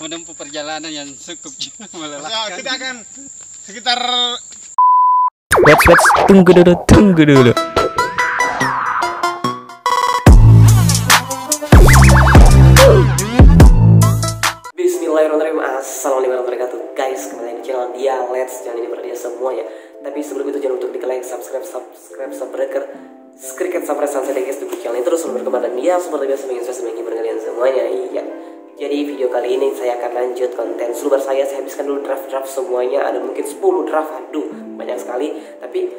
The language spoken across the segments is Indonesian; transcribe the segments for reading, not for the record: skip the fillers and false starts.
menempuh perjalanan yang cukup melelahkan. Kita akan sekitar Wait, tunggu dulu. Bismillahirrahmanirrahim. Assalamualaikum warahmatullahi wabarakatuh. Guys, kembali di channel dia Let's. Jangan ini berdia semuanya. Tapi sebelum itu jangan untuk di like, subscribe, skriket sampai sampai guys di channel ini terus berkembang dan dia seperti biasa menginspirasi kalian semuanya. Iya. Jadi video kali ini saya akan lanjut konten sulbar saya habiskan dulu draft semuanya. Ada mungkin 10 draft, aduh banyak sekali. Tapi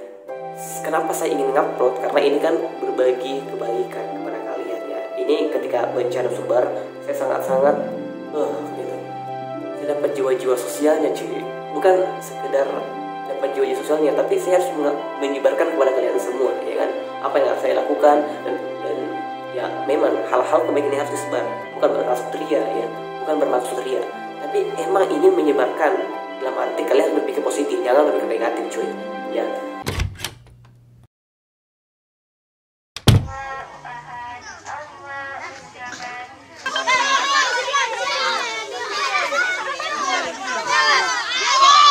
kenapa saya ingin ngupload? Karena ini kan berbagi kebaikan kepada kalian ya. Ini ketika bencana sulbar saya sangat-sangat gitu. Saya dapat jiwa-jiwa sosialnya cuy. Bukan sekedar dapat jiwa-jiwa sosialnya, tapi saya harus menyebarkan kepada kalian semua ya kan. Apa yang harus saya lakukan dan ya memang hal-hal kebaikan ini harus disebar. Bukan bermaksud ria ya, bukan bermaksud ria, tapi emang ingin menyebarkan. Dalam arti kalian berpikir positif, jangan berpikir negatif cuy ya.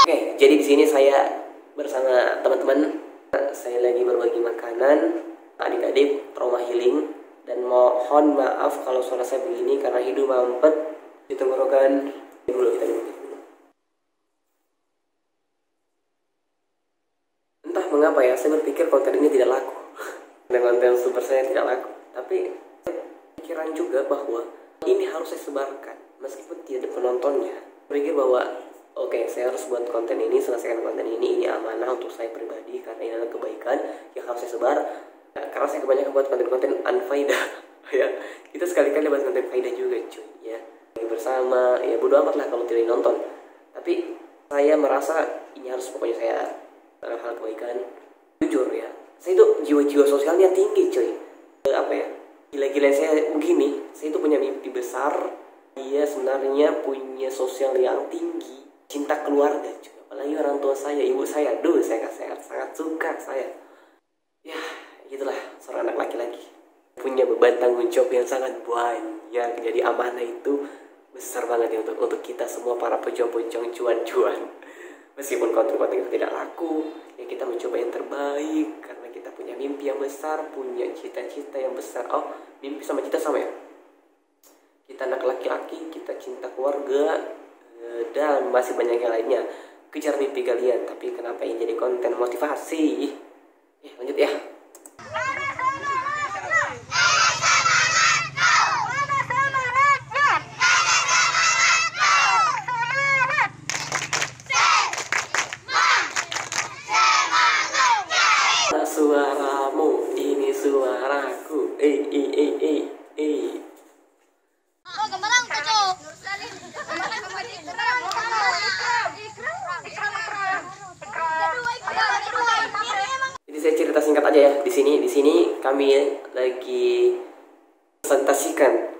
Oke, jadi di sini saya bersama teman-teman. Saya lagi berbagi makanan adik-adik trauma healing. Dan mohon maaf kalau suara saya begini karena hidung mampet di tenggorokan. Entah mengapa ya, saya berpikir konten ini tidak laku. Dan konten super saya tidak laku. Tapi pikiran juga bahwa ini harus saya sebarkan meskipun tidak ada penontonnya. Saya pikir bahwa oke, saya harus buat konten ini, selesaikan konten ini amanah untuk saya pribadi karena ini adalah kebaikan yang harus saya sebar. Karena saya kebanyakan buat konten-konten unfaedah ya, kita sekali-kali buat konten faedah juga cuy ya. Bersama ya bodo amat lah kalau tidak nonton, tapi saya merasa ini harus pokoknya saya hal kebaikan. Jujur ya, saya itu jiwa-jiwa sosialnya tinggi cuy. Apa ya, gila-gila saya begini, saya itu punya mimpi besar. Dia sebenarnya punya sosial yang tinggi, cinta keluarga cuy. Apalagi orang tua saya, ibu saya, saya sangat suka saya ya. Itulah seorang anak laki-laki punya beban tanggung jawab yang sangat banyak. Jadi amanah itu besar banget ya untuk kita semua para pejuang-pejuang cuan-cuan. Meskipun konten-konten itu tidak laku ya, kita mencoba yang terbaik karena kita punya mimpi yang besar, punya cita-cita yang besar. Oh, mimpi sama cita sama ya. Kita anak laki-laki, kita cinta keluarga dan masih banyak yang lainnya. Kejar mimpi kalian. Tapi kenapa ini jadi konten motivasi? Ya lanjut ya. Suaramu ini suaraku. Oh, gemerang tuh. Jadi saya cerita singkat aja ya. Di sini kami lagi presentasikan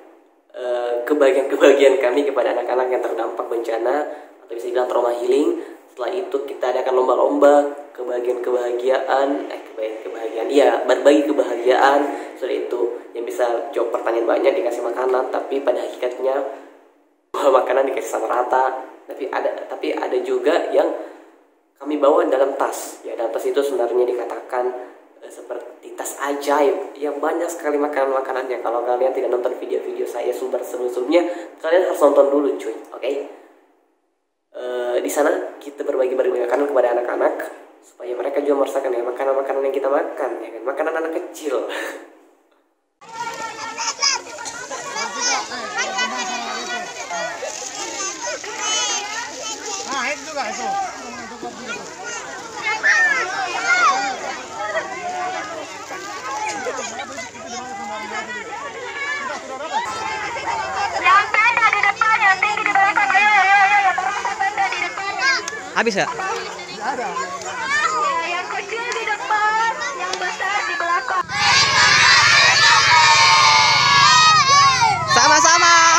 kebahagiaan kami kepada anak-anak yang terdampak bencana atau bisa dibilang trauma healing. Setelah itu kita adakan lomba-lomba kebahagiaan ya, berbagi kebahagiaan. Setelah itu yang bisa jawab pertanyaan banyak dikasih makanan, tapi pada hakikatnya makanan dikasih sama rata. Tapi ada juga yang kami bawa dalam tas. Ya, dalam tas itu sebenarnya dikatakan seperti tas ajaib yang banyak sekali makanan-makanannya. Kalau kalian tidak nonton video-video saya sumber sebelumnya, kalian harus nonton dulu cuy. Oke? Di sana kita berbagi makanan kepada anak-anak supaya mereka juga merasakan ya makanan-makanan yang kita makan ya kan, makanan anak kecil. nah itu juga itu. Habis gak? Ada. Yang kecil di depan, yang besar di belakang. Sama-sama.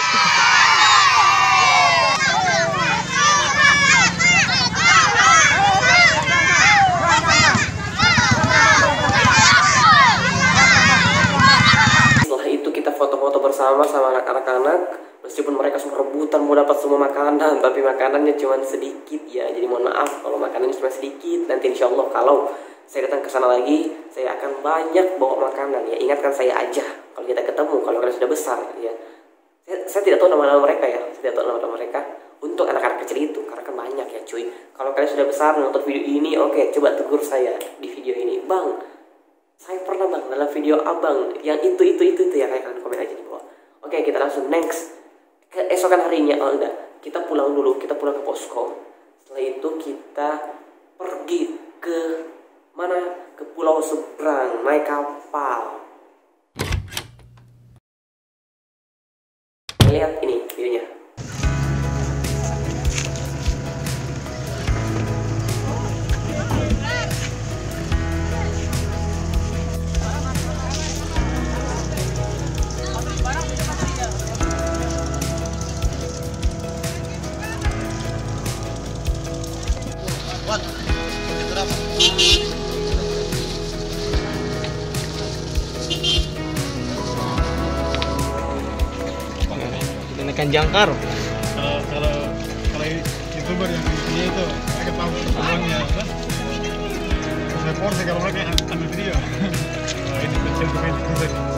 Setelah itu kita foto-foto bersama sama anak-anak. Meskipun mereka semua rebutan mau mau dapat semua makanan, tapi makanannya cuma sedikit ya. Jadi mohon maaf kalau makanannya cuma sedikit. Nanti insya Allah kalau saya datang ke sana lagi, saya akan banyak bawa makanan ya. Ingatkan saya aja kalau kita ketemu, kalau kalian sudah besar ya. Saya tidak tahu nama-nama mereka ya, saya tidak tahu nama-nama mereka untuk anak-anak kecil itu, karena kan banyak ya cuy. Kalau kalian sudah besar nonton video ini, oke, coba tegur saya di video ini, bang, saya pernah bang dalam video abang yang itu ya, kalian komen aja di bawah. Oke, kita langsung next. Keesokan harinya, oh enggak, kita pulang dulu, kita pulang ke posko. Setelah itu kita pergi ke mana? Ke pulau seberang, naik kapal. Lihat ini videonya. Ikan jangkar. Kalau youtuber yang ini itu mereka tahu peluangnya apa? Saya porsi kalau mereka ambil video. Ini kecil tuh.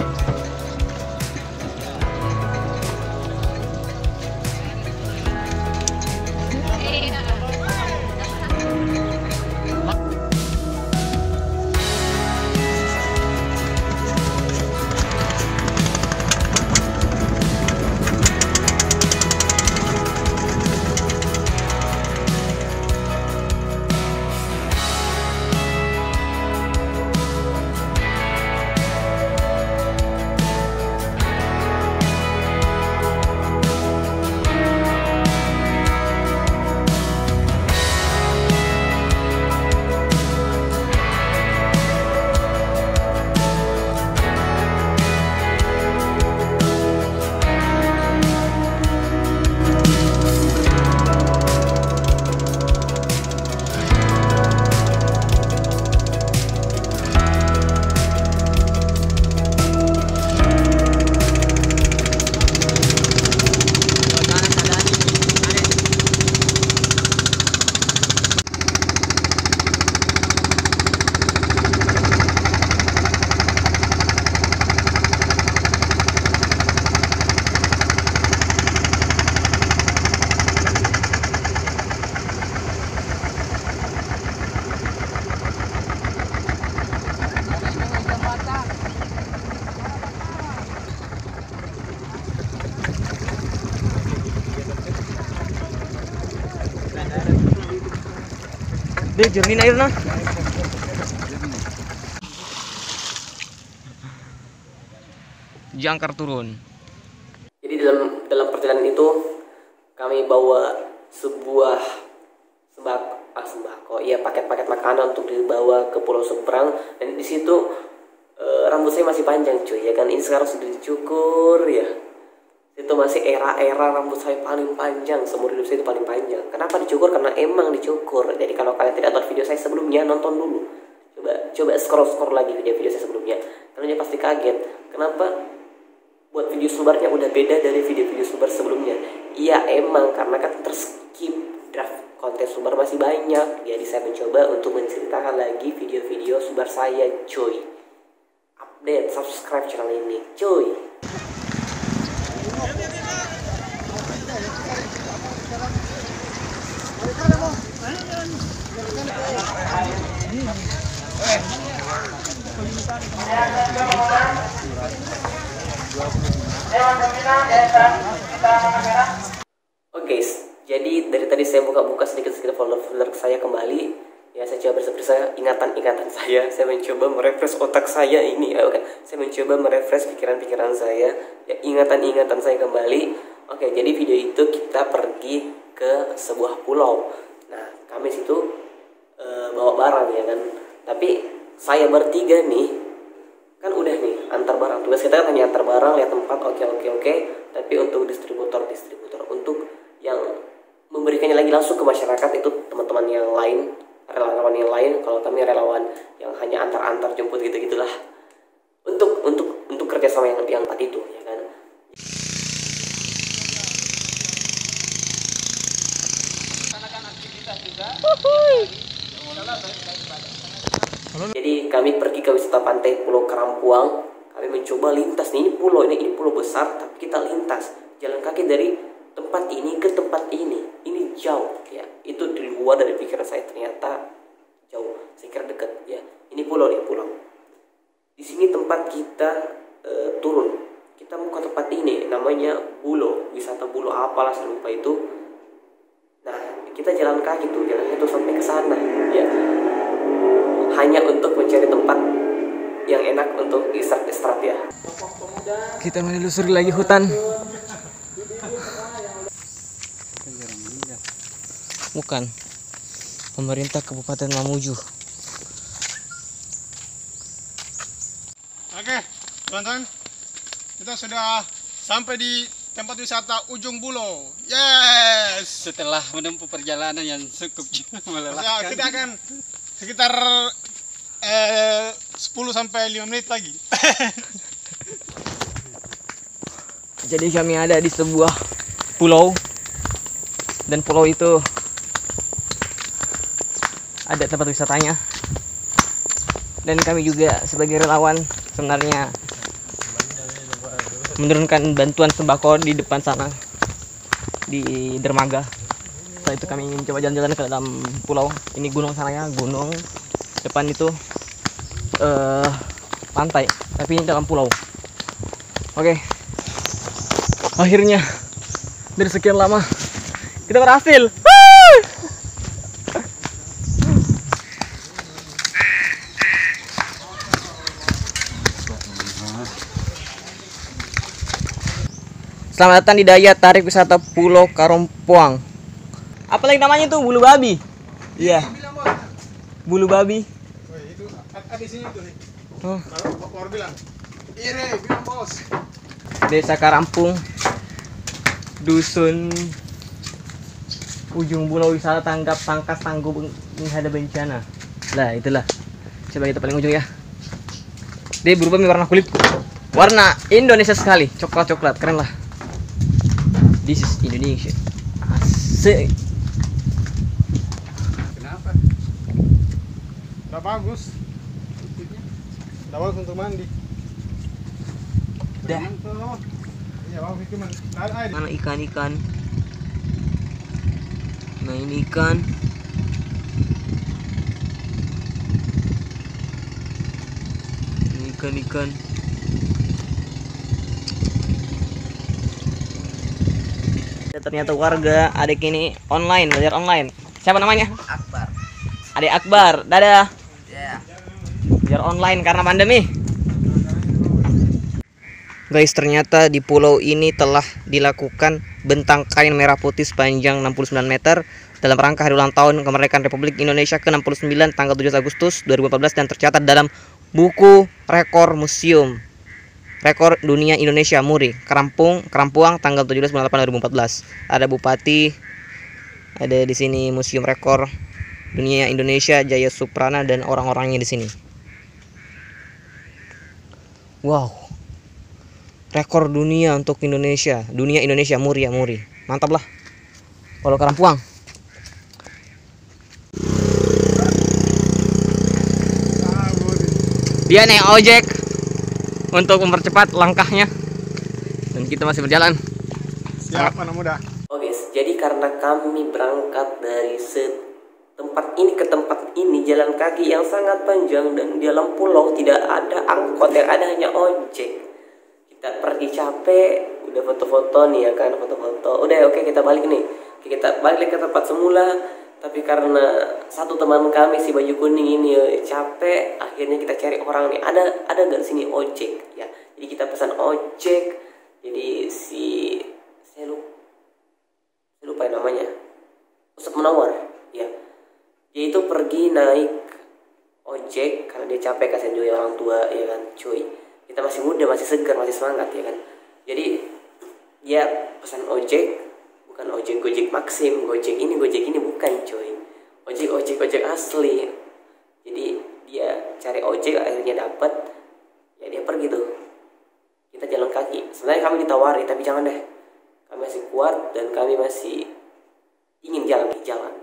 Deh, jernih air nah. Jangkar turun. Jadi dalam perjalanan itu kami bawa sebuah sembako, ya paket-paket makanan untuk dibawa ke pulau seberang. Dan di situ rambut saya masih panjang cuy ya kan, ini sekarang sudah dicukur ya. Itu masih era rambut saya paling panjang, seumur hidup saya itu paling panjang. Kenapa dicukur? Karena emang dicukur. Jadi kalau kalian tidak nonton video saya sebelumnya, nonton dulu. Coba scroll lagi video saya sebelumnya. Kalian pasti kaget. Kenapa buat video sumbernya udah beda dari video-video sumber sebelumnya? Iya emang karena kan terskip draft konten sumber masih banyak. Jadi saya mencoba untuk menceritakan lagi video-video sumber saya cuy. Update, subscribe channel ini cuy. Oke, jadi dari tadi saya buka-buka sedikit folder saya kembali. Ya, saya coba bersih ingatan-ingatan saya. Saya mencoba merefresh otak saya ini. Saya mencoba merefresh pikiran-pikiran saya. Ya, ingatan-ingatan saya kembali. Oke, jadi video itu kita pergi ke sebuah pulau. Nah, kami situ bawa barang ya kan. Tapi saya bertiga nih kan udah nih antar barang. Tugas kita kan hanya antar barang, lihat tempat, oke. Tapi untuk distributor untuk yang memberikannya lagi langsung ke masyarakat itu teman-teman yang lain, relawan yang lain. Kalau kami relawan yang hanya antar jemput gitulah. Untuk kerjasama yang tadi itu ya kan. Jadi kami pergi ke wisata pantai Pulau Karampuang. Kami mencoba lintas nih, ini pulau besar, tapi kita lintas jalan kaki dari tempat ini ke tempat ini. Ini jauh ya, itu di luar dari pikiran saya, ternyata jauh. Saya kira dekat ya. Ini pulau nih, pulau. Di sini tempat kita turun. Kita mau ke tempat ini, namanya Bulo, wisata Bulo apalah saya lupa itu. Nah, kita jalan kaki tuh, jalannya tuh sampai ke sana ya. Hanya untuk mencari tempat yang enak untuk istirahat ya. Kita menelusuri lagi hutan. Bukan. Pemerintah Kabupaten Mamuju. Oke, teman-teman, kita sudah sampai di tempat wisata Ujung Bulo. Yes. Setelah menempuh perjalanan yang cukup Ya, melelahkan. kita akan sekitar 10 sampai 5 menit lagi. Jadi kami ada di sebuah pulau. Dan pulau itu ada tempat wisatanya. Dan kami juga sebagai relawan sebenarnya menurunkan bantuan sembako di depan sana, di dermaga. Setelah itu kami mencoba jalan-jalan ke dalam pulau. Ini gunung sana ya, gunung. Depan itu pantai, tapi ini dalam pulau. Oke. Akhirnya dari sekian lama kita berhasil. Selamat datang di daya tarik wisata Pulau Karampuang. Apa lagi namanya tuh? Bulu babi. Iya. Bulu babi. Itu ada di sini tuh nih. Oh. Kalau Bapak bilang, "Ire, bilang bos." Desa Karampung, Dusun Ujung Bulo, wisata tanggap pangkas tangguh menghadap bencana. Lah itulah. Coba kita paling ujung ya. Dia berubah warna kulit. Warna Indonesia sekali, coklat-coklat, keren lah. This is Indonesia. Asik. Kenapa? Udah bagus. Udah bagus untuk mandi. Dah. Iya, bagus itu man. Ada air. Mana ikan-ikan? Nah ini ikan. Ini ikan-ikan. Ternyata warga adik ini online, belajar online. Siapa namanya? Akbar. Adik Akbar. Dadah. Ya. Belajar online karena pandemi. Guys, ternyata di pulau ini telah dilakukan bentang kain merah putih sepanjang 69 meter dalam rangka hari ulang tahun kemerdekaan Republik Indonesia ke-69 tanggal 7 Agustus 2014 dan tercatat dalam buku rekor museum rekor dunia Indonesia Muri Karampuang tanggal 17 bulan 8 2014. Ada bupati, ada di sini museum rekor dunia Indonesia Jaya Suprana dan orang-orangnya di sini. Wow. Rekor dunia untuk Indonesia, dunia Indonesia Muri ya Muri. Mantap lah. Pulau Karampuang. Dia naik ojek untuk mempercepat langkahnya. Dan kita masih berjalan. Siap, anak muda. Oke, jadi karena kami berangkat dari tempat ini ke tempat ini jalan kaki yang sangat panjang dan di dalam pulau tidak ada angkot, yang ada hanya ojek. Kita pergi capek, udah foto-foto nih ya kan, foto-foto. Udah oke, kita balik nih. Oke, kita balik ke tempat semula. Tapi karena satu teman kami si baju kuning ini capek, akhirnya kita cari orang nih. Ada gak sini ojek ya? Jadi kita pesan ojek. Jadi saya lupa namanya. Ustadz Munawar ya. Dia itu pergi naik ojek karena dia capek, kasihan juga orang tua ya kan, cuy. Kita masih muda, masih segar, masih semangat ya kan. Jadi dia pesan ojek, bukan ojek Gojek Maxim, Gojek ini bukan cuy. Ojek asli. Jadi dia cari ojek, akhirnya dapat. Ya dia pergi tuh. Kita jalan kaki. Sebenarnya kami ditawari, tapi jangan deh. Kami masih kuat dan kami masih ingin jalan.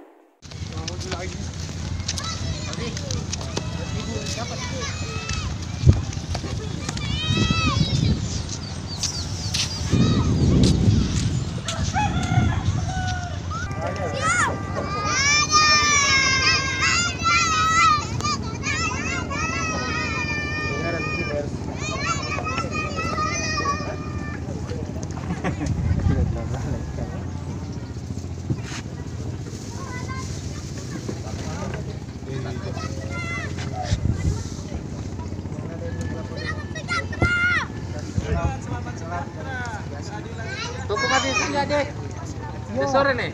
Tunggu mati sini deh. Udah sore nih.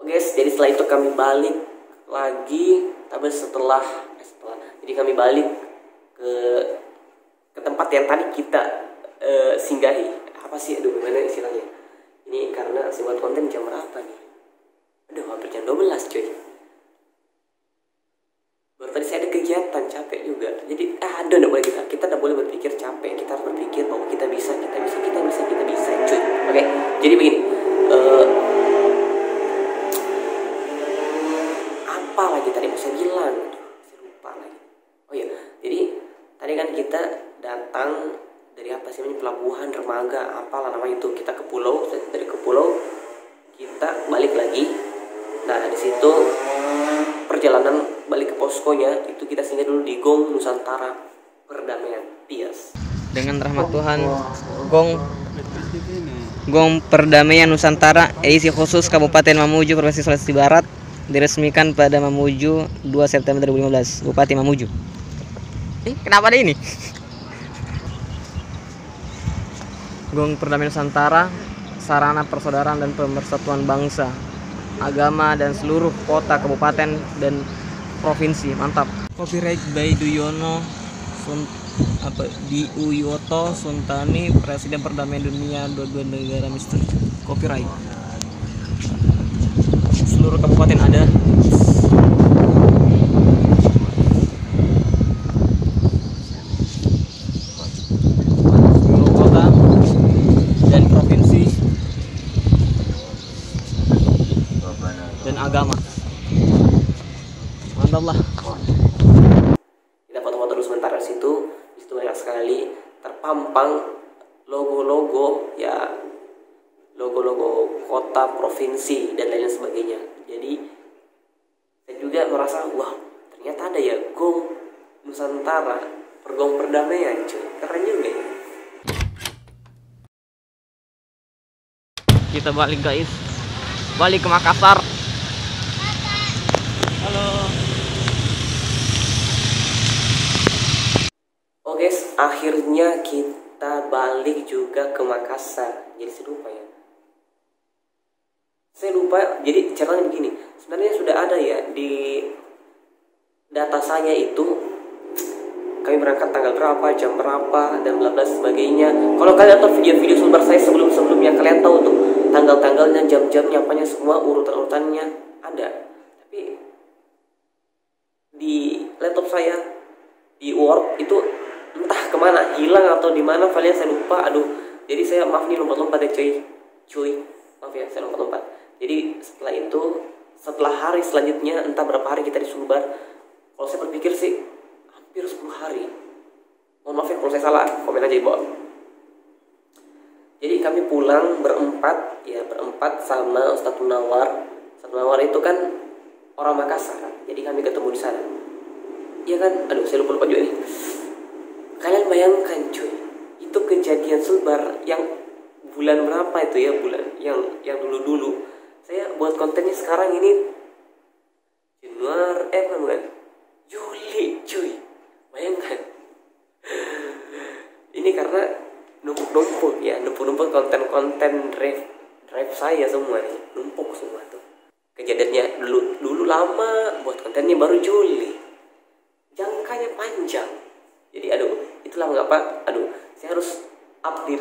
Guys, jadi setelah itu kami balik lagi, tapi setelah jadi kami balik ke tempat yang tadi kita singgahi. Apa sih, aduh gimana istilahnya ini, karena saya buat konten jam berapa nih, aduh hampir jam 12 cuy. Baru tadi saya ada kegiatan, capek juga. Jadi nggak boleh, kita nggak boleh berpikir capek, kita harus berpikir bahwa kita bisa cuy. Oke, jadi begini, apa lagi tadi mau saya bilang, saya lupa lagi. Oh iya, jadi tadi kan kita datang dari apa sih namanya, pelabuhan dermaga apalah namanya itu, kita ke pulau, dari ke pulau kita balik lagi. Nah di situ perjalanan balik ke poskonya itu kita singgah dulu di Gong Nusantara Perdamaian Pias. Dengan rahmat Tuhan, Gong Perdamaian Nusantara edisi khusus Kabupaten Mamuju, Provinsi Sulawesi Barat, diresmikan pada Mamuju 2 September 2015. Bupati Mamuju. Kenapa ada ini? Gong Perdamaian Nusantara, sarana persaudaraan dan pemersatuan bangsa, agama dan seluruh kota, kabupaten dan provinsi. Mantap. Copyright by Duyono Diuyoto Suntani, Presiden Perdamaian Dunia 22 negara misteri. Copyright. Seluruh kabupaten ada. Seluruh kota dan provinsi dan agama. Mantap lah. Kita foto-foto dulu sebentar di situ. Di situ banyak sekali terpampang logo-logo, ya logo-logo kota, provinsi dan lain sebagainya. Jadi saya juga merasa, wah ternyata ada ya Gong Nusantara, Pergong Perdamaian, cuy, keren juga ya. Kita balik guys, balik ke Makassar. Halo. Oh guys, akhirnya kita balik juga ke Makassar. Jadi saya lupa, jadi ceritanya begini, sebenarnya sudah ada ya di data saya itu kami berangkat tanggal berapa, jam berapa, dan bla bla sebagainya. Kalau kalian tahu video-video sumber saya sebelumnya, kalian tahu tuh tanggal-tanggalnya, jam-jamnya, apanya semua, urutan-urutannya ada. Tapi di laptop saya di Word itu entah kemana, hilang atau di mana kalian, saya lupa. Aduh, jadi saya maaf nih, lompat-lompat ya cuy, maaf ya saya lompat-lompat. Jadi setelah hari selanjutnya, entah berapa hari kita di Sumbar, kalau saya berpikir sih hampir 10 hari. Mohon maaf ya kalau saya salah, komen aja di bawah. Jadi kami pulang berempat sama Ustadz Munawar. Ustadz Munawar itu kan orang Makassar, jadi kami ketemu di sana. Iya kan? Aduh, saya lupa juga nih. Kalian bayangkan cuy, itu kejadian Sumbar yang bulan berapa itu ya, bulan yang dulu-dulu. Saya buat kontennya sekarang ini Januari, bukan Juli cuy, bayangkan. Ini karena numpuk konten drive saya semua nih, numpuk semua tuh. Kejadiannya dulu lama buat kontennya, baru Juli jangkanya panjang. Jadi itulah mengapa saya harus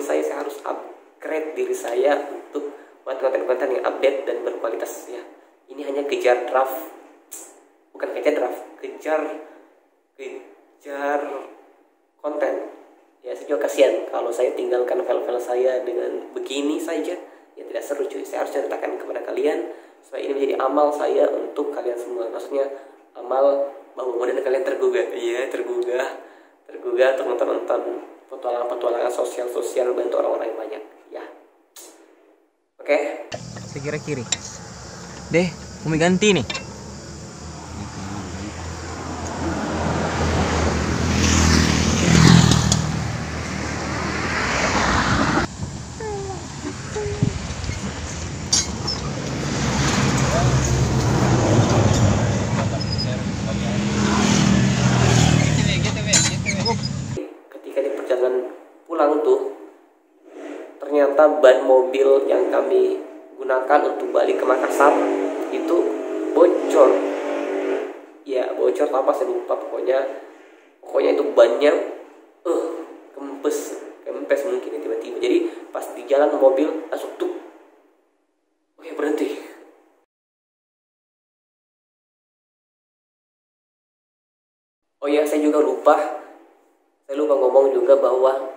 saya harus upgrade diri saya untuk buat konten-konten yang update dan berkualitas ya. Ini hanya kejar konten ya. Saya juga kasihan kalau saya tinggalkan file-file saya dengan begini saja ya, tidak seru cuy. Saya harus ceritakan kepada kalian supaya ini menjadi amal saya untuk kalian semua. Maksudnya amal bahwa kemudian kalian tergugah untuk nonton petualangan sosial bantu orang-orang yang banyak ya. Oke. Saya kira kiri. Deh, mau ganti nih. Ketika di perjalanan pulang tuh, ternyata ban mobil yang kami gunakan untuk balik ke Makassar itu bocor. Ya bocor apa saya lupa, pokoknya itu bannya kempes mungkin ya, tiba-tiba. Jadi pas di jalan mobil langsung tuh oke berhenti. Oh ya, saya lupa ngomong juga bahwa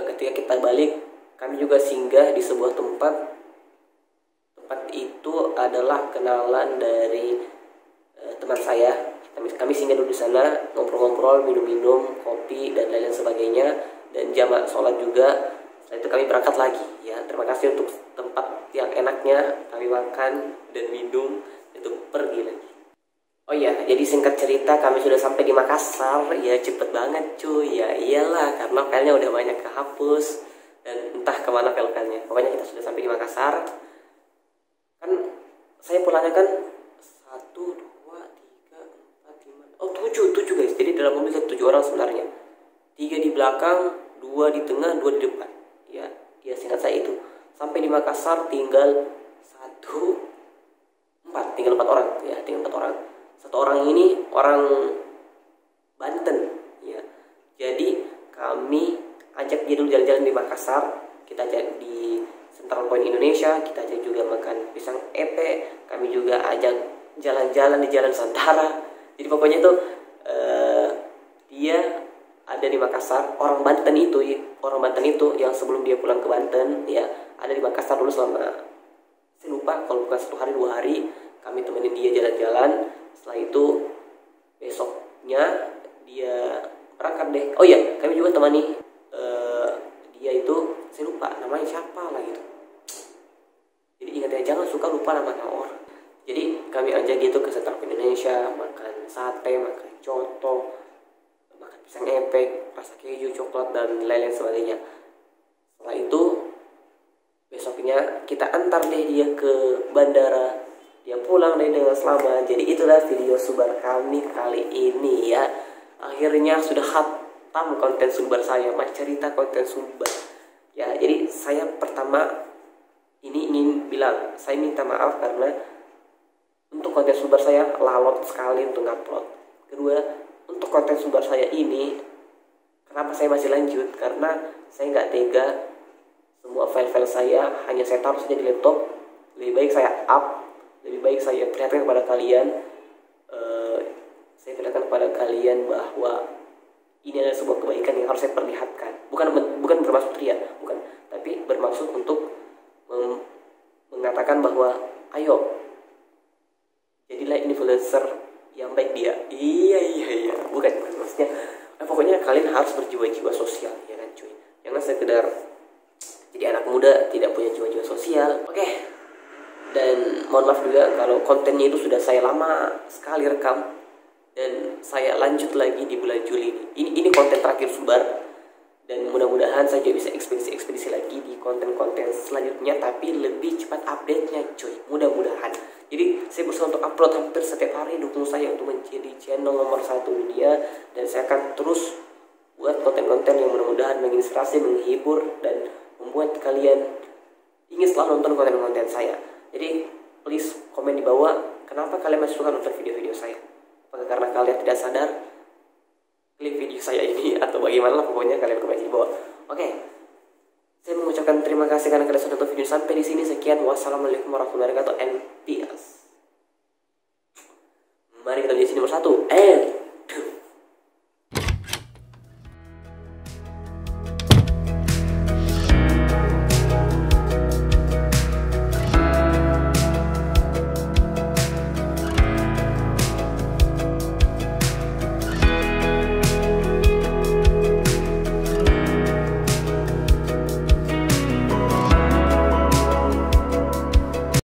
ketika kita balik kami juga singgah di sebuah tempat itu adalah kenalan dari teman saya. Kami singgah dulu di sana, ngobrol-ngobrol, minum-minum kopi dan lain-lain sebagainya, dan jamaah sholat juga. Setelah itu kami berangkat lagi ya. Terima kasih untuk tempat yang enaknya kami makan dan minum, itu pergi lagi. Oh iya, jadi singkat cerita kami sudah sampai di Makassar ya, cepet banget cuy. Ya iyalah, karena filenya udah banyak kehapus dan entah kemana file-filenya. Pokoknya kita sudah sampai di Makassar. Kan saya pulangnya kan 1, 2, 3, 4, 5, 7 guys. Jadi dalam mobil 7 orang sebenarnya. 3 di belakang, 2 di tengah, 2 di depan. Ya singkat saya itu. Sampai di Makassar tinggal 4 orang ya, tinggal 4 orang. Satu orang ini orang Banten ya. Jadi kami ajak dia dulu jalan-jalan di Makassar. Kita ajak di Central Point Indonesia, kita ajak juga makan pisang epe. Kami juga ajak jalan-jalan di Jalan Santara. Jadi pokoknya tuh dia ada di Makassar. Orang Banten itu yang sebelum dia pulang ke Banten ya, ada di Makassar dulu selama, saya lupa kalau bukan 1 hari 2 hari. Kami temenin dia jalan-jalan. Setelah itu besoknya dia berangkat deh. Oh iya, kami juga temani dia itu, saya lupa namanya siapa lah gitu. Jadi ingat ya, jangan suka lupa nama orang. Jadi kami ajak gitu ke Central Indonesia, makan sate, makan coto, makan pisang epek, rasa keju, coklat dan lain-lain sebagainya. Setelah itu besoknya kita antar deh dia ke bandara. Dia pulang deh dengan selamat. Jadi itulah video subar kami kali ini ya. Akhirnya sudah khatam konten subar saya, cerita konten subar. Ya, jadi saya pertama ini ingin bilang, saya minta maaf karena untuk konten subar saya lalot sekali untuk ngupload. Kedua, untuk konten subar saya ini kenapa saya masih lanjut? Karena saya nggak tega semua file-file saya hanya saya taruh saja di laptop. Lebih baik saya lebih baik saya perlihatkan kepada kalian, bahwa ini adalah sebuah kebaikan yang harus saya perlihatkan. Bukan bermaksud ria, bukan, tapi bermaksud untuk mengatakan bahwa ayo jadilah influencer yang baik dia. Iya, bukan maksudnya. Pokoknya kalian harus berjiwa-jiwa sosial ya kan cuy. Jangan sekedar jadi anak muda tidak punya jiwa-jiwa sosial. Oke. Dan mohon maaf juga kalau kontennya itu sudah saya lama sekali rekam dan saya lanjut lagi di bulan Juli ini. Ini konten terakhir subar Dan mudah-mudahan saya juga bisa ekspedisi lagi di konten-konten selanjutnya, tapi lebih cepat update-nya cuy, mudah-mudahan. Jadi saya berusaha untuk upload hampir setiap hari. Dukung saya untuk menjadi channel nomor 1 dunia, dan saya akan terus buat konten-konten yang mudah-mudahan menginspirasi, menghibur, dan membuat kalian ingin selalu nonton konten-konten saya. Jadi please komen di bawah, kenapa kalian masih suka nonton video-video saya? Apakah karena kalian tidak sadar klik video saya ini, atau bagaimana lah, pokoknya kalian komen di bawah. Oke, saya mengucapkan terima kasih karena kalian sudah nonton video sampai di sini. Sekian, wassalamualaikum warahmatullahi wabarakatuh, and peace.